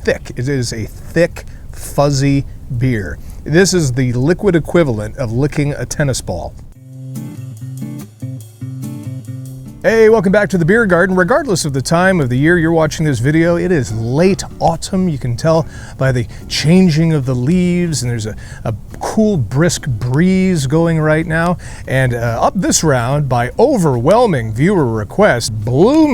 thick. It is a thick, fuzzy beer. This is the liquid equivalent of licking a tennis ball. Hey, welcome back to the Beer Garden. Regardless of the time of the year you're watching this video, it is late autumn. You can tell by the changing of the leaves, and there's a cool, brisk breeze going right now. And up this round, by overwhelming viewer request, Blue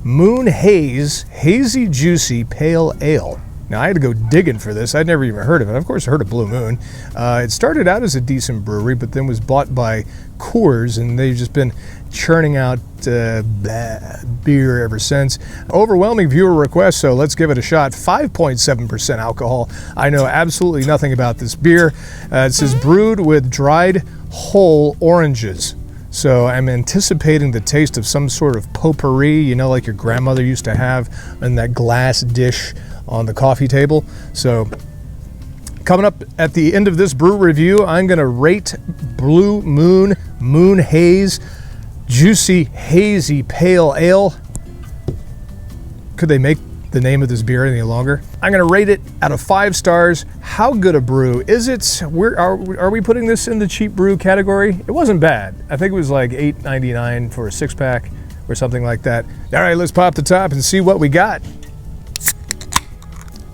Moon Haze Hazy Juicy Pale Ale. Now, I had to go digging for this. I'd never even heard of it. Of course, I heard of Blue Moon. It started out as a decent brewery, but then was bought by Coors, and they've just been churning out beer ever since. Overwhelming viewer request, so let's give it a shot. 5.7% alcohol. I know absolutely nothing about this beer. It says brewed with dried whole oranges. So I'm anticipating the taste of some sort of potpourri, you know, like your grandmother used to have in that glass dish on the coffee table. So coming up at the end of this brew review, I'm going to rate Blue Moon Haze Juicy Hazy Pale Ale. Could they make the name of this beer any longer? I'm going to rate it out of 5 stars. How good a brew is it? Are we putting this in the cheap brew category? It wasn't bad. I think it was like $8.99 for a 6-pack or something like that. All right, let's pop the top and see what we got.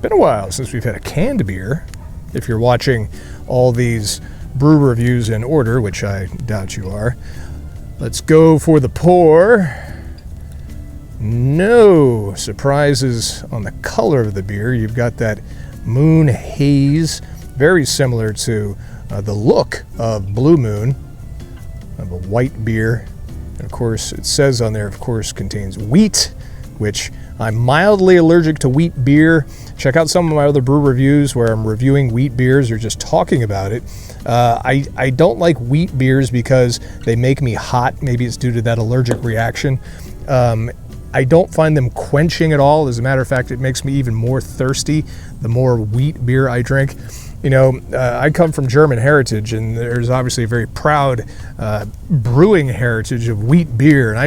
Been a while since we've had a canned beer. If you're watching all these brew reviews in order, which I doubt you are. Let's go for the pour. No surprises on the color of the beer. You've got that Moon Haze, very similar to the look of Blue Moon, of a white beer. And of course, it says on there, of course, contains wheat, which I'm mildly allergic to wheat beer. Check out some of my other brew reviews where I'm reviewing wheat beers or just talking about it. I don't like wheat beers because they make me hot. Maybe it's due to that allergic reaction. I don't find them quenching at all. As a matter of fact, it makes me even more thirsty the more wheat beer I drink. You know, I come from German heritage, and there's obviously a very proud brewing heritage of wheat beer, and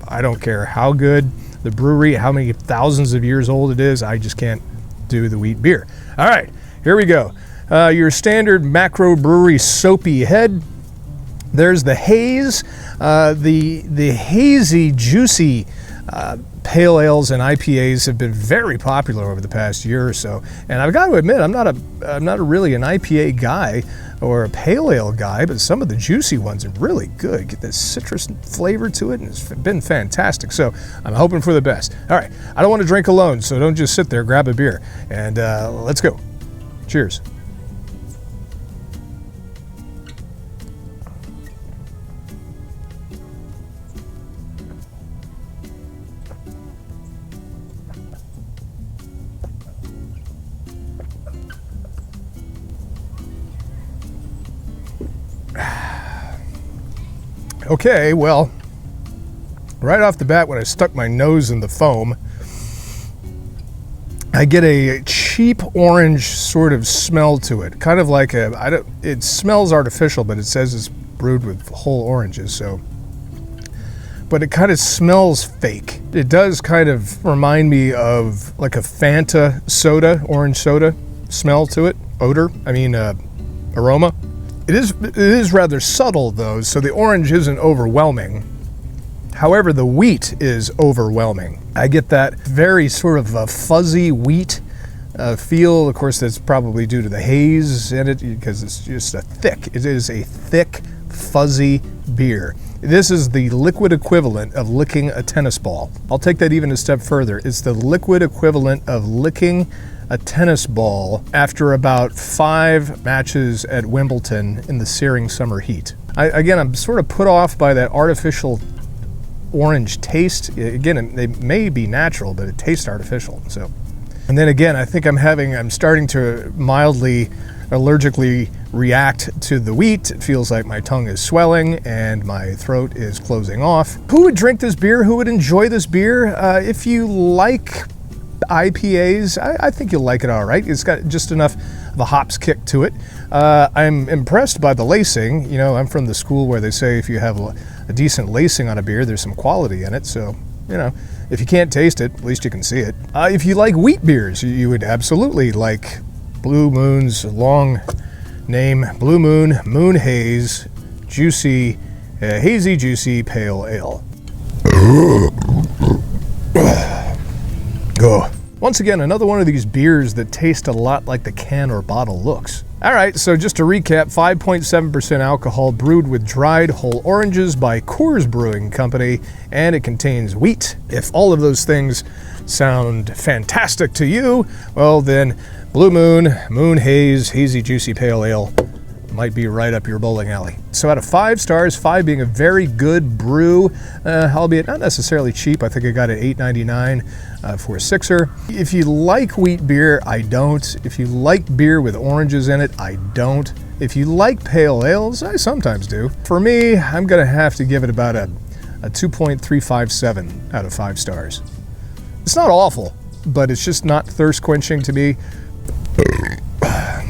I don't care how good the brewery, how many thousands of years old it is, I just can't do the wheat beer. All right, here we go. Your standard macro brewery soapy head. There's the haze, the hazy, juicy pale ales and IPAs have been very popular over the past year or so. And I've got to admit, I'm not really an IPA guy or a pale ale guy, but some of the juicy ones are really good. Get this citrus flavor to it, and it's been fantastic. So I'm hoping for the best. All right, I don't want to drink alone, so don't just sit there, grab a beer, and let's go. Cheers. Okay, well, right off the bat, when I stuck my nose in the foam, I get a cheap orange sort of smell to it. Kind of like it smells artificial, but it says it's brewed with whole oranges, so. But it kind of smells fake. It does kind of remind me of like a Fanta soda, orange soda smell to it, aroma. It is rather subtle though, so the orange isn't overwhelming. However, the wheat is overwhelming. I get that very sort of a fuzzy wheat feel. Of course, that's probably due to the haze in it because it's just it is a thick, fuzzy beer. This is the liquid equivalent of licking a tennis ball. I'll take that even a step further. It's the liquid equivalent of licking a tennis ball after about 5 matches at Wimbledon in the searing summer heat. I'm sort of put off by that artificial orange taste. Again, they may be natural, but it tastes artificial. So, and then again, I think I'm starting to mildly allergically react to the wheat. It feels like my tongue is swelling and my throat is closing off. Who would drink this beer? Who would enjoy this beer? If you like IPAs, I think you'll like it all right. It's got just enough of a hops kick to it. I'm impressed by the lacing. You know, I'm from the school where they say if you have a decent lacing on a beer, there's some quality in it. So, you know, If you can't taste it, at least you can see it. If you like wheat beers, you would absolutely like Blue Moon's long name, Blue Moon, Moon Haze, Juicy, Hazy Juicy Pale Ale. Go. Once again, another one of these beers that taste a lot like the can or bottle looks. All right, so just to recap, 5.7% alcohol, brewed with dried whole oranges by Coors Brewing Company, and it contains wheat. If all of those things sound fantastic to you, well then Blue Moon, Moon Haze, Hazy Juicy Pale Ale might be right up your bowling alley. So out of 5 stars, 5 being a very good brew, albeit not necessarily cheap. I think I got it $8.99 for a sixer. If you like wheat beer, I don't. If you like beer with oranges in it, I don't. If you like pale ales, I sometimes do. For me, I'm gonna have to give it about a 2.357 out of 5 stars. It's not awful, but it's just not thirst quenching to me.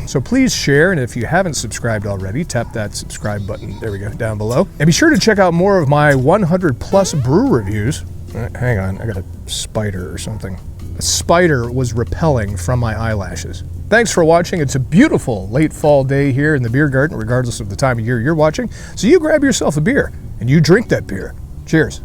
So please share, and if you haven't subscribed already, tap that subscribe button, there we go, down below. And be sure to check out more of my 100 plus brew reviews. Hang on, I got a spider or something. A spider was repelling from my eyelashes. Thanks for watching. It's a beautiful late fall day here in the beer garden, regardless of the time of year you're watching. So you grab yourself a beer, and you drink that beer. Cheers.